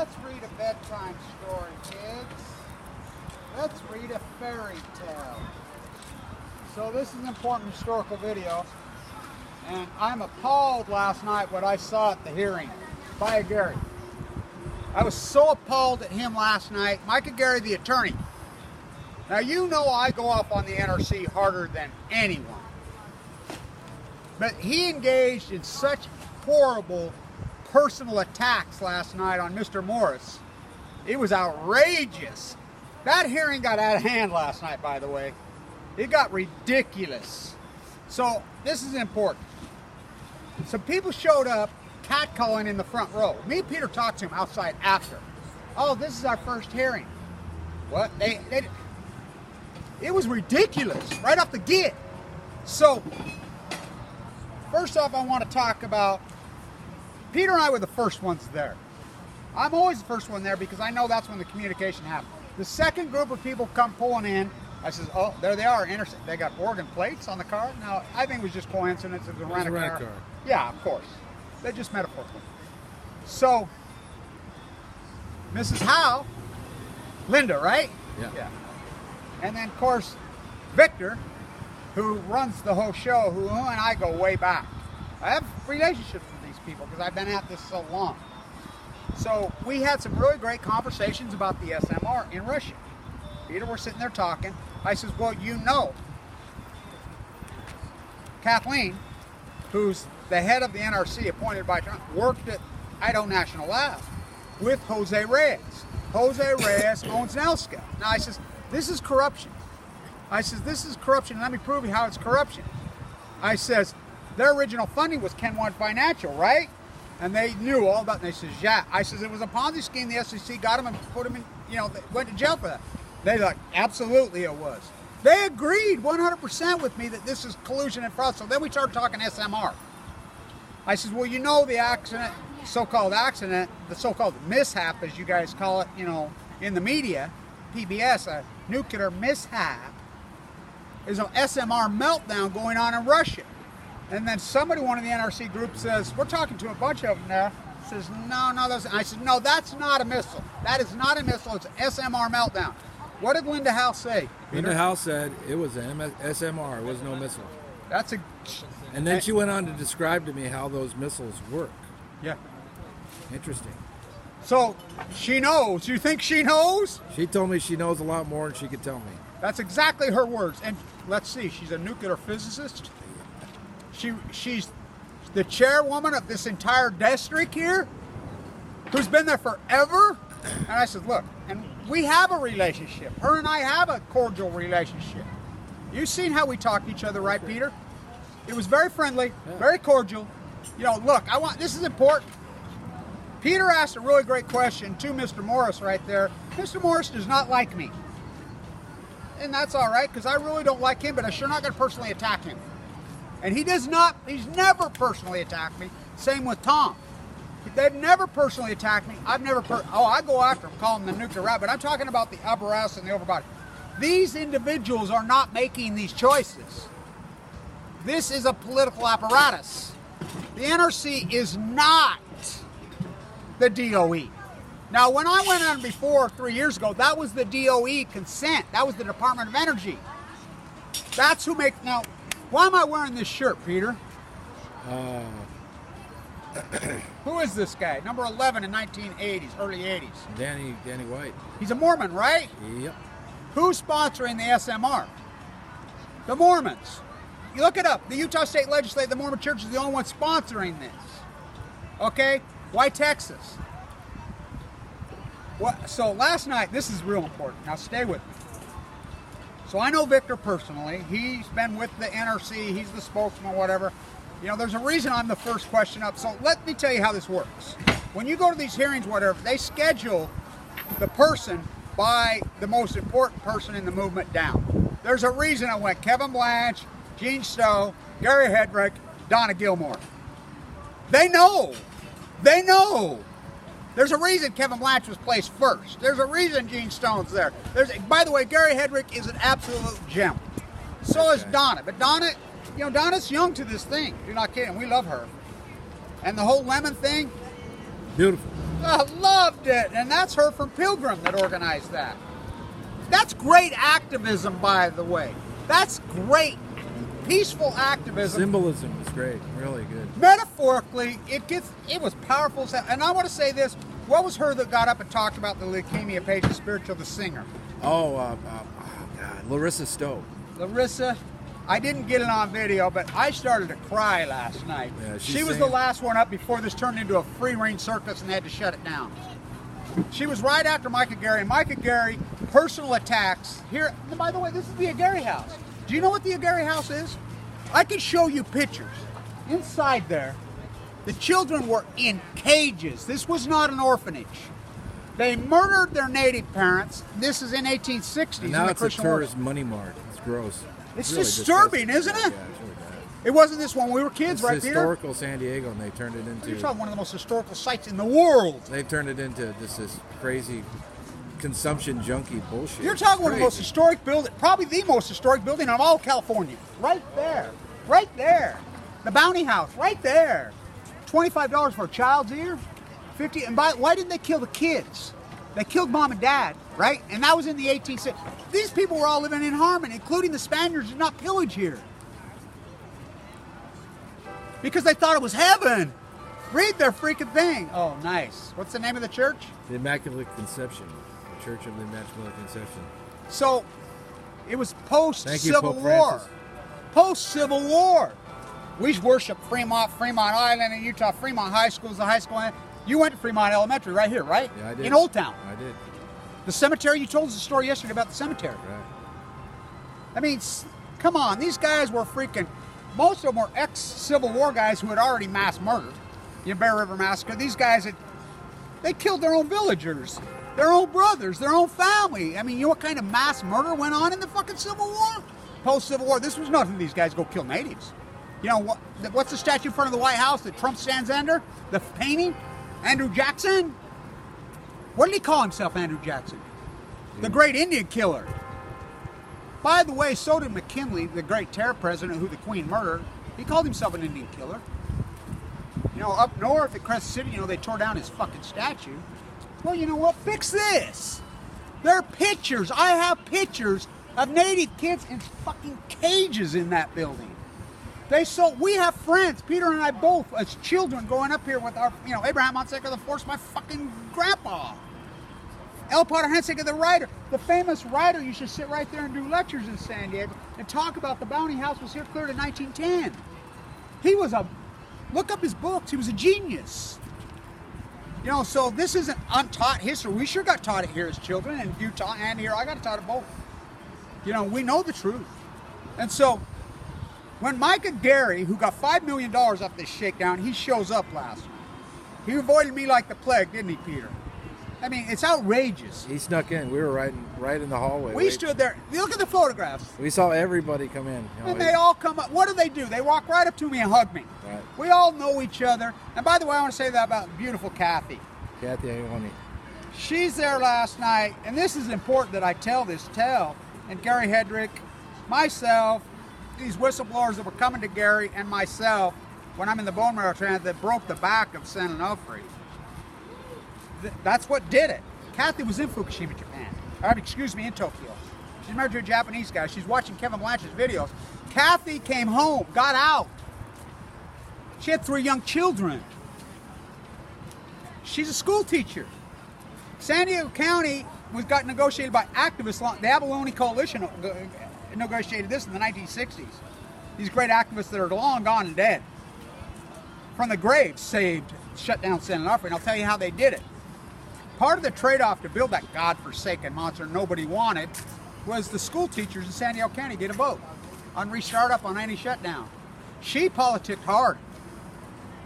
Let's read a bedtime story, kids. Let's read a fairy tale. So this is an important historical video, and I'm appalled last night what I saw at the hearing by Gary. I was so appalled at him last night. Micah Gary, the attorney. Now you know I go off on the NRC harder than anyone. But he engaged in such horrible personal attacks last night on Mr. Morris. It was outrageous. That hearing got out of hand last night, by the way. It got ridiculous. So this is important. Some people showed up catcalling in the front row. Me and Peter talked to him outside after. Oh, this is our first hearing. What? It was ridiculous right off the get. So first off, I want to talk about Peter and I were the first ones there. I'm always the first one there because I know that's when the communication happened. The second group of people come pulling in. I says, oh, there they are. They got Oregon plates on the car. Now, I think it was just coincidence. It was a rent-a-car. Yeah, of course. They're just metaphorical. So, Mrs. Howe, Linda, right? Yeah. And then, of course, Victor, who runs the whole show, who and I go way back. I have relationships with these people because I've been at this so long. So we had some really great conversations about the SMR in Russia. Peter, we're sitting there talking. I says, well, you know, Kathleen, who's the head of the NRC appointed by Trump, worked at Idaho National Lab with Jose Reyes. Jose Reyes owns Nelska. Now I says, this is corruption. I says, this is corruption. Let me prove you how it's corruption. I says, their original funding was Ken One Financial, right? And they knew all about it. And they says, yeah. I says, it was a Ponzi scheme. The SEC got them and put them in, they went to jail for that. They like, absolutely it was. They agreed 100% with me that this is collusion and fraud. So then we started talking SMR. I says, well, you know the accident, so-called accident, the so-called mishap, as you guys call it, in the media, PBS, a nuclear mishap, is an SMR meltdown going on in Russia. And then somebody, one of the NRC groups says, we're talking to a bunch of them now, says, no, that's, I said, no, that's not a missile. That is not a missile, it's an SMR meltdown. What did Linda Howe say? Linda Howe said it was an SMR, it was no missile. That's a... And then she went on to describe to me how those missiles work. Yeah. Interesting. So, she knows. You think she knows? She told me she knows a lot more than she could tell me. That's exactly her words. And let's see, she's a nuclear physicist. She's the chairwoman of this entire district here, who's been there forever. And I said, look, and we have a relationship. Her and I have a cordial relationship. You've seen how we talk to each other, right, Peter? It was very friendly, very cordial. Look, this is important. Peter asked a really great question to Mr. Morris right there. Mr. Morris does not like me. And that's all right, because I really don't like him, but I'm sure not going to personally attack him. And he's never personally attacked me. Same with Tom. They've never personally attacked me. I've never, I go after them, call them the nuclear rat, but I'm talking about the upper ass and the overbody. These individuals are not making these choices. This is a political apparatus. The NRC is not the DOE. Now, when I went on before 3 years ago, that was the DOE consent. That was the Department of Energy. That's who makes... Now, why am I wearing this shirt, Peter? Who is this guy? Number 11 in 1980s, early 80s. Danny White. He's a Mormon, right? Yep. Who's sponsoring the SMR? The Mormons. You look it up. The Utah State Legislature, the Mormon Church is the only one sponsoring this. Okay? Why Texas? So last night, this is real important. Now stay with me. So I know Victor personally. He's been with the NRC. He's the spokesman, whatever. There's a reason I'm the first question up. So let me tell you how this works. When you go to these hearings, whatever, they schedule the person by the most important person in the movement down. There's a reason I went Kevin Blanche, Gene Stowe, Gary Hedrick, Donna Gilmore. They know. They know. There's a reason Kevin Blanche was placed first. There's a reason Gene Stone's there. By the way, Gary Hedrick is an absolute gem. So is Donna. But Donna, Donna's young to this thing. You're not kidding. We love her. And the whole lemon thing. Beautiful. I loved it. And that's her from Pilgrim that organized that. That's great activism, by the way. That's great, peaceful activism. Symbolism is great, really good. Metaphorically, it was powerful. And I want to say this. What was her that got up and talked about the leukemia patient spiritual, the singer? God, Larissa Stowe. Larissa, I didn't get it on video, but I started to cry last night. Yeah, she was the last one up before this turned into a free-range circus and they had to shut it down. She was right after Micah Gary. And Micah Gary, personal attacks. Here, and by the way, this is the Aguirre house. Do you know what the Aguirre house is? I can show you pictures. Inside there, the children were in cages. This was not an orphanage. They murdered their native parents. This is in 1860s. And now it's a tourist money mart. It's gross. It's really disturbing, isn't it? Yeah, it's really bad. It wasn't this when we were kids, right, Peter? It's historical San Diego, and they turned it into... You're talking one of the most historical sites in the world. They've turned it into this crazy consumption junkie bullshit. You're talking one of the most historic building, probably the most historic building of all California. Right there. Right there. The Bounty House, right there. $25 for a child's ear. $50. And why didn't they kill the kids? They killed mom and dad, right? And that was in the 1860s. These people were all living in harmony, including the Spaniards did not pillage here. Because they thought it was heaven. Read their freaking thing. Oh, nice. What's the name of the church? The Immaculate Conception. The Church of the Immaculate Conception. So, it was post-Civil War. Post-Civil War. We worship Fremont Island in Utah. Fremont High School is the high school. You went to Fremont Elementary right here, right? Yeah, I did. In Old Town. I did. The cemetery, you told us a story yesterday about the cemetery. Right. I mean, come on. These guys were freaking... Most of them were ex-Civil War guys who had already mass murdered. The Bear River Massacre. These guys, they killed their own villagers, their own brothers, their own family. I mean, you know what kind of mass murder went on in the fucking Civil War? Post-Civil War. This was nothing these guys go kill natives. You know, what's the statue in front of the White House that Trump stands under? The painting? Andrew Jackson? What did he call himself, Andrew Jackson? The great Indian killer. By the way, so did McKinley, the great terror president who the Queen murdered. He called himself an Indian killer. You know, up north at Crescent City, you know, they tore down his fucking statue. Well, you know what? Fix this. There are pictures. I have pictures of native kids in fucking cages in that building. We have friends, Peter and I both, as children, going up here with our, you know, Abraham Monseca the Fourth, my fucking grandpa. L. Potter Hensiger, the writer, the famous writer. You should sit right there and do lectures in San Diego and talk about the Bounty House was here cleared in 1910. He was look up his books, he was a genius. You know, so this isn't untaught history. We sure got taught it here as children in Utah and here. I got taught it both. You know, we know the truth. And so, when Micah Gary, who got $5 million off this shakedown, he shows up last night. He avoided me like the plague, didn't he, Peter? I mean, it's outrageous. He snuck in. We were right in the hallway. We stood there. Look at the photographs. We saw everybody come in. You know, and they all come up. What do? They walk right up to me and hug me. Right. We all know each other. And by the way, I want to say that about beautiful Kathy. Kathy Ioni. She's there last night, and this is important that I tell this tale. And Gary Hedrick, myself, these whistleblowers that were coming to Gary and myself when I'm in the bone marrow transplant that broke the back of San Onofre. That's what did it. Kathy was in Fukushima, Japan. In Tokyo. She's married to a Japanese guy. She's watching Kevin Blanchard's videos. Kathy came home, got out. She had 3 young children. She's a school teacher. San Diego County got negotiated by activists. The Abalone Coalition negotiated this in the 1960s. These great activists that are long gone and dead. From the grave, shut down San Onofre, and I'll tell you how they did it. Part of the trade-off to build that godforsaken monster nobody wanted was the school teachers in San Diego County get a vote on restart up on any shutdown. She politicked hard,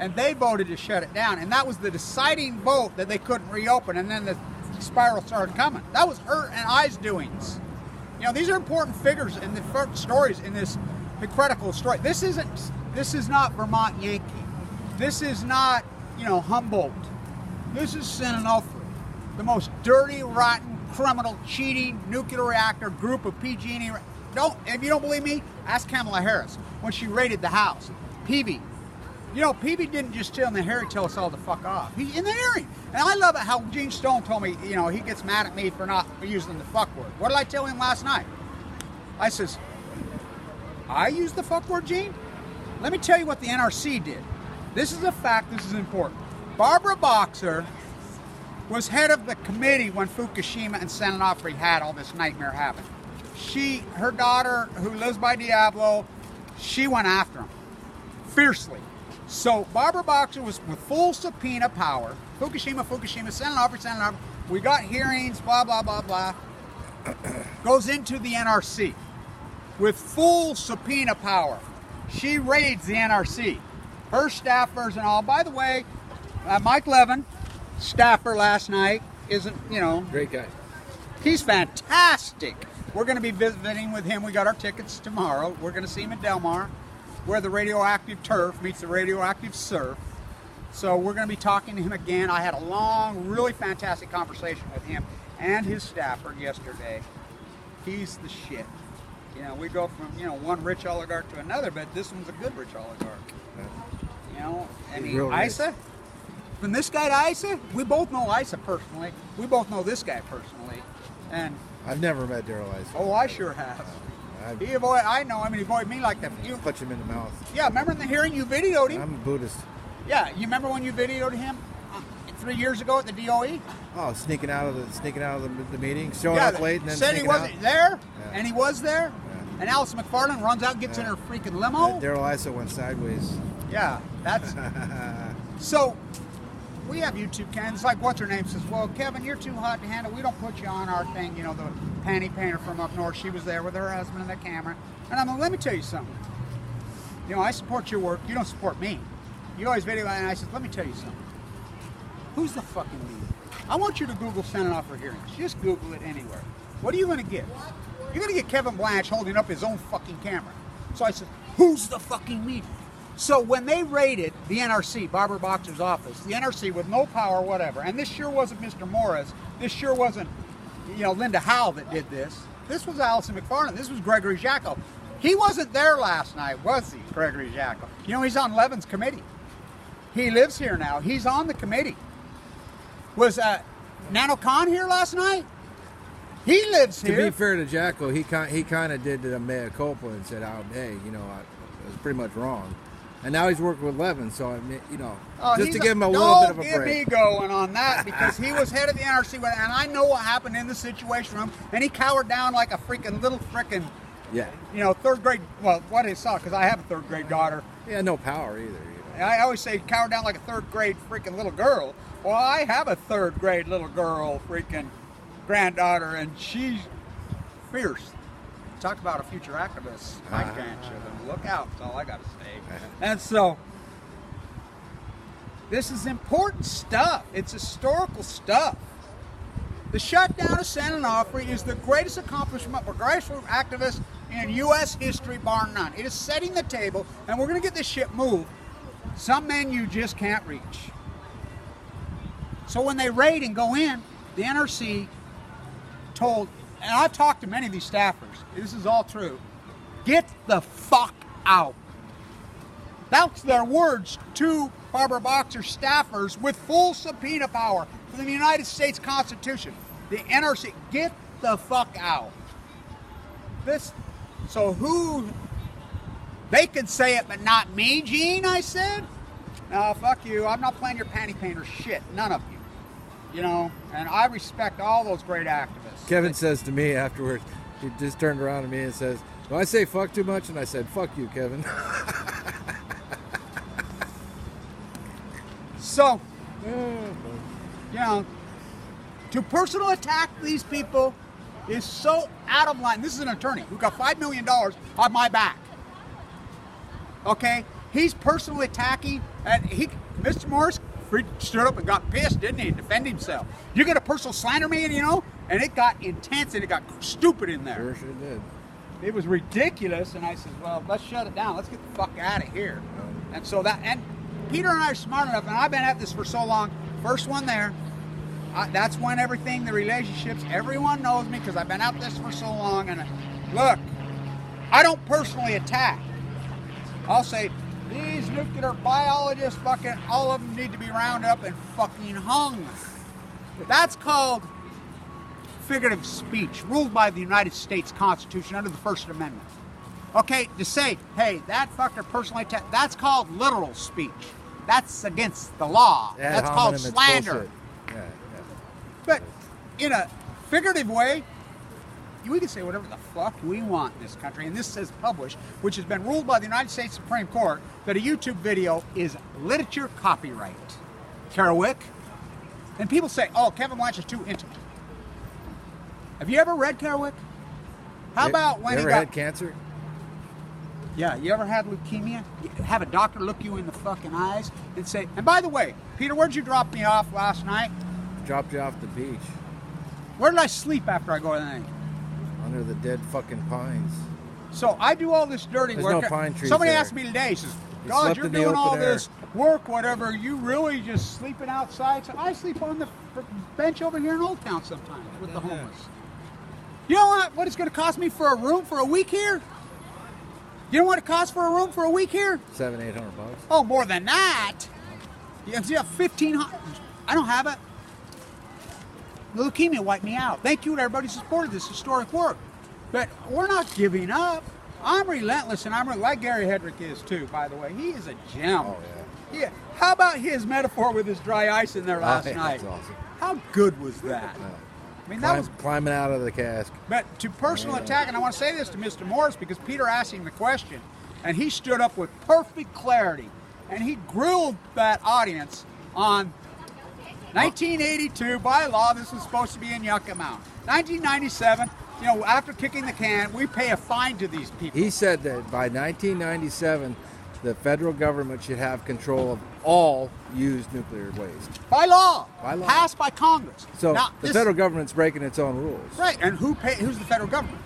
and they voted to shut it down, and that was the deciding vote that they couldn't reopen, and then the spiral started coming. That was her and I's doings. You know, these are important figures in the stories in this critical story. This is not Vermont Yankee. This is not, you know, Humboldt. This is San Onofre. The most dirty, rotten, criminal, cheating, nuclear reactor group of PG&E. If you don't believe me, ask Kamala Harris when she raided the house. Peavy, You know, PB didn't just tell in the hearing tell us all to fuck off. He in the hearing. And I love it how Gene Stone told me, you know, he gets mad at me for not using the fuck word. What did I tell him last night? I says, I used the fuck word, Gene? Let me tell you what the NRC did. This is a fact, this is important. Barbara Boxer was head of the committee when Fukushima and San Onofre had all this nightmare happen. Her daughter, who lives by Diablo, she went after him fiercely. So Barbara Boxer was with full subpoena power. Fukushima, San Onofre. We got hearings, blah, blah, blah, blah. Goes into the NRC with full subpoena power. She raids the NRC. Her staffers and all. By the way, Mike Levin, staffer last night, isn't, you know. Great guy. He's fantastic. We're going to be visiting with him. We got our tickets tomorrow. We're going to see him in Del Mar, where the radioactive turf meets the radioactive surf. So we're going to be talking to him again. I had a long, really fantastic conversation with him and his staffer yesterday. He's the shit. You know, we go from, you know, one rich oligarch to another, but this one's a good rich oligarch. You know, I mean, Isa, from this guy to Isa, we both know Isa personally. We both know this guy personally. And I've never met Daryl Isa. oh, I sure have. I know him, and he avoided me like that. You punch him in the mouth. Yeah, remember in the hearing you videoed him? I'm a Buddhist. Yeah, you remember when you videoed him 3 years ago at the DOE? Oh, sneaking out of the meeting, showing up late, and then said he wasn't out. there, yeah. And he was there. Yeah. And Alice McFarland runs out, gets in her freaking limo. Daryl Isa went sideways. Yeah, that's so. We have YouTube cans. Like what's her name says, well, Kevin, you're too hot to handle. We don't put you on our thing. You know, the panty painter from up north. She was there with her husband and the camera. And I'm like, let me tell you something. You know, I support your work. You don't support me. You always video, and I said, let me tell you something. Who's the fucking leader? I want you to Google San Onofre hearings. Just Google it anywhere. What are you going to get? You're going to get Kevin Blanche holding up his own fucking camera. So I said, who's the fucking leader? So when they raided the NRC, Barbara Boxer's office, the NRC with no power, whatever, and this sure wasn't Mr. Morris, this sure wasn't, you know, Linda Howell that did this. This was Allison McFarland. This was Gregory Jacko. He wasn't there last night, was he, Gregory Jacko? You know, he's on Levin's committee. He lives here now. He's on the committee. Was Nano Khan here last night? He lives here. To be fair to Jacko, he kind of did the mea culpa and said, oh, hey, you know, I was pretty much wrong. And now he's working with Levin, so I mean, you know, just to give him a little bit of a break. Don't get me going on that, because he was head of the NRC, and I know what happened in the Situation Room, and he cowered down like a freaking little frickin', yeah, you know, third grade. Well, what I saw, because I have a third grade daughter. Yeah, no power either. You know. I always say cowered down like a third grade freaking little girl. Well, I have a third grade little girl freaking granddaughter, and she's fierce. Talk about a future activist, my grandchildren. Look out, that's all I got to say. And so, this is important stuff. It's historical stuff. The shutdown of San Onofre is the greatest accomplishment for grassroots activists in U.S. history, bar none. It is setting the table, and we're going to get this shit moved. Some men you just can't reach. So when they raid and go in, the NRC told, and I've talked to many of these staffers, this is all true, get the fuck out. That's their words to Barbara Boxer staffers with full subpoena power from the United States Constitution. The NRC, get the fuck out. So who, they could say it but not me, Gene, I said. No, fuck you, I'm not playing your panty painter shit, none of you. You know, and I respect all those great activists. Kevin says to me afterwards, he just turned around to me and says, do I say fuck too much? And I said, fuck you, Kevin. So, you know, to personal attack these people is so out of line. This is an attorney who got $5 million on my back. Okay? He's personally attacking, and Mr. Morris stood up and got pissed, didn't he? Defend himself. You're going to personal slander me, and you know? And it got intense, and it got stupid in there. Sure did. It was ridiculous, and I said, well, let's shut it down. Let's get the fuck out of here. And so and Peter and I are smart enough, and I've been at this for so long. First one there. That's when everything, the relationships, everyone knows me because I've been at this for so long. And look, I don't personally attack. I'll say, These nuclear biologists, fucking, all of them need to be rounded up and fucking hung. That's called figurative speech, ruled by the United States Constitution under the First Amendment. Okay, to say, hey, that fucker personally attacked, that's called literal speech. That's against the law. That's called slander. Yeah. But in a figurative way, we can say whatever the fuck we want in this country. And this says published, which has been ruled by the United States Supreme Court, that a YouTube video is literature copyright. Kerouac. And people say, oh, Kevin Blanch is too intimate. Have you ever read Kerouac? How about when you he ever got had cancer? Yeah, you ever had leukemia? You have a doctor look you in the fucking eyes and say, and by the way, Peter, where'd you drop me off last night? Dropped you off the beach. Where did I sleep after I go to the night? Under the dead fucking pines. So I do all this dirty There's work. No pine trees Somebody there. asked me today, he says, You God, slept you're in the doing all open air. this work, whatever. You really just sleeping outside? So I sleep on the bench over here in Old Town sometimes with the homeless. You know what it's going to cost me for a room for a week here? You know what it costs for a room for a week here? $700-800. Oh, more than that. You have $1,500. I don't have it. The leukemia wiped me out. Thank you to everybody who supported this historic work. But we're not giving up. I'm relentless, and I'm like Gary Hedrick is too, by the way. He is a gem. Oh, yeah. How about his metaphor with his dry ice in there last night? That's awesome. How good was that? I mean, that was climbing out of the cask. But to personal attack, and I want to say this to Mr. Morris because Peter asked him the question, and he stood up with perfect clarity, and he grilled that audience on 1982, by law, this was supposed to be in Yucca Mountain. 1997, you know, after kicking the can, we pay a fine to these people. He said that by 1997, the federal government should have control of all used nuclear waste. By law. By law. Passed by Congress. So now, the federal government's breaking its own rules. Right, and who's the federal government?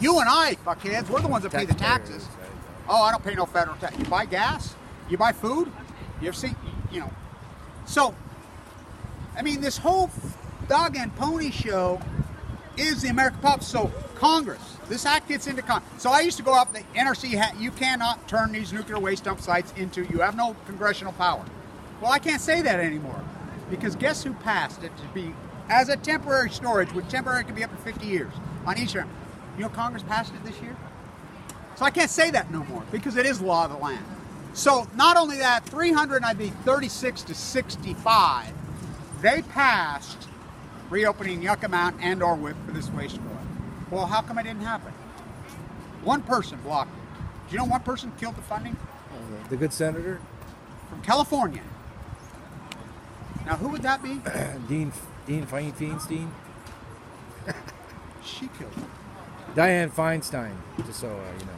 You and I, fuckheads, we're the ones that pay the taxes. Right. Oh, I don't pay no federal tax. You buy gas? You buy food? You ever see, you know. So, I mean, this whole dog and pony show is the American public. So, Congress, this act gets into Congress. So, I used to go up the NRC, you cannot turn these nuclear waste dump sites into, you have no congressional power. Well, I can't say that anymore. Because guess who passed it to be, as a temporary storage, which temporary can be up to 50 years on each term. You know, Congress passed it this year? So I can't say that no more because it is law of the land. So not only that, 336 to 65, they passed reopening Yucca Mountain and or WIP for this waste oil. Well, how come it didn't happen? One person blocked it. Do you know one person killed the funding? The good senator? From California. Now, who would that be? Dean Feinstein? She killed him. Dianne Feinstein, just so you know.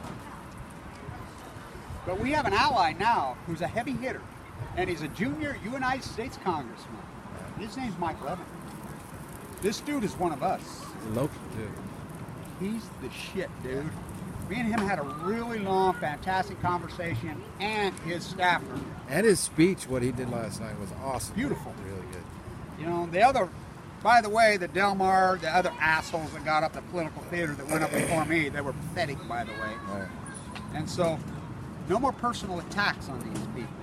But we have an ally now who's a heavy hitter, and he's a junior United States congressman. His name's Mike Levin. This dude is one of us. He's local, too. He's the shit, dude. Me and him had a really long, fantastic conversation, and his staffer. And his speech, what he did last night, was awesome. Beautiful. Really good. You know, the other, by the way, the Delmar, the other assholes that got up the political theater that went up before me, they were pathetic, by the way. Right. And so, no more personal attacks on these people.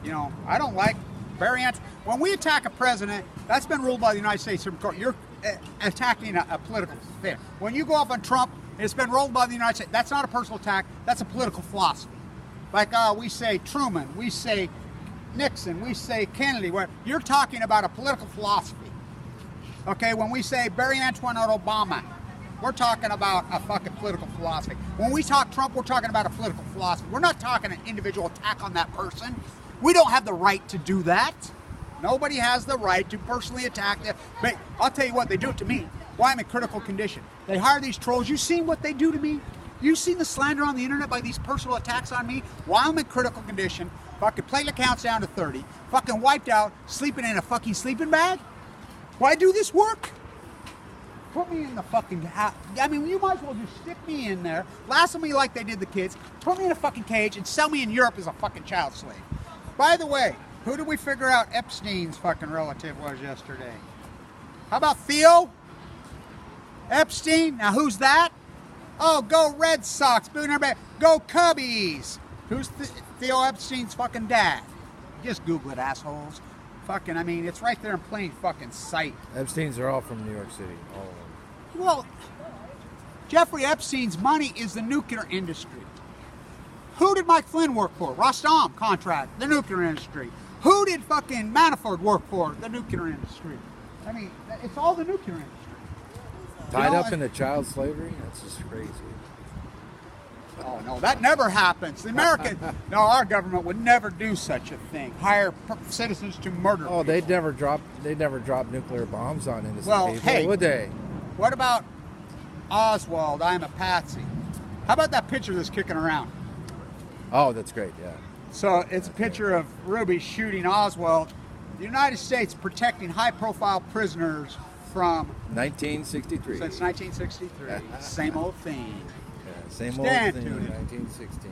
You know, I don't like Barry Ant. When we attack a president, that's been ruled by the United States Supreme Court. You're attacking a political thing. When you go off on Trump, it's been ruled by the United States. That's not a personal attack. That's a political philosophy. Like we say Truman, we say Nixon, we say Kennedy. Where you're talking about a political philosophy. Okay, when we say Barry Antoinette Obama, we're talking about a fucking political philosophy. When we talk Trump, we're talking about a political philosophy. We're not talking an individual attack on that person. We don't have the right to do that. Nobody has the right to personally attack them. But I'll tell you what, they do it to me. Why I'm in critical condition. They hire these trolls. You seen what they do to me? You seen the slander on the internet by these personal attacks on me? While I'm in critical condition, fucking platelet counts down to 30, fucking wiped out, sleeping in a fucking sleeping bag? Why do this work? Put me in the fucking house. I mean, you might as well just stick me in there, lasso me like they did the kids, put me in a fucking cage, and sell me in Europe as a fucking child slave. By the way, who did we figure out Epstein's fucking relative was yesterday? How about Theo Epstein? Now, who's that? Oh, go Red Sox. Boo, everybody. Go Cubbies. Who's Theo Epstein's fucking dad. Just Google it, assholes. Fucking, I mean, it's right there in plain fucking sight. Epstein's are all from New York City, all of them. Well, Jeffrey Epstein's money is the nuclear industry. Who did Mike Flynn work for? Rostom contract, the nuclear industry. Who did fucking Manafort work for? The nuclear industry. I mean, it's all the nuclear industry. Tied up into child slavery? That's just crazy. Oh no, that never happens. The American, no, our government would never do such a thing. Hire citizens to murder. Oh, people. they'd never drop nuclear bombs on innocent people, hey, would they? What about Oswald? I'm a patsy. How about that picture that's kicking around? Oh, that's great. Yeah. So it's a picture of Ruby shooting Oswald. The United States protecting high-profile prisoners from 1963. Since 1963. Same old thing. Yeah, same Stand old thing. to it. 1916.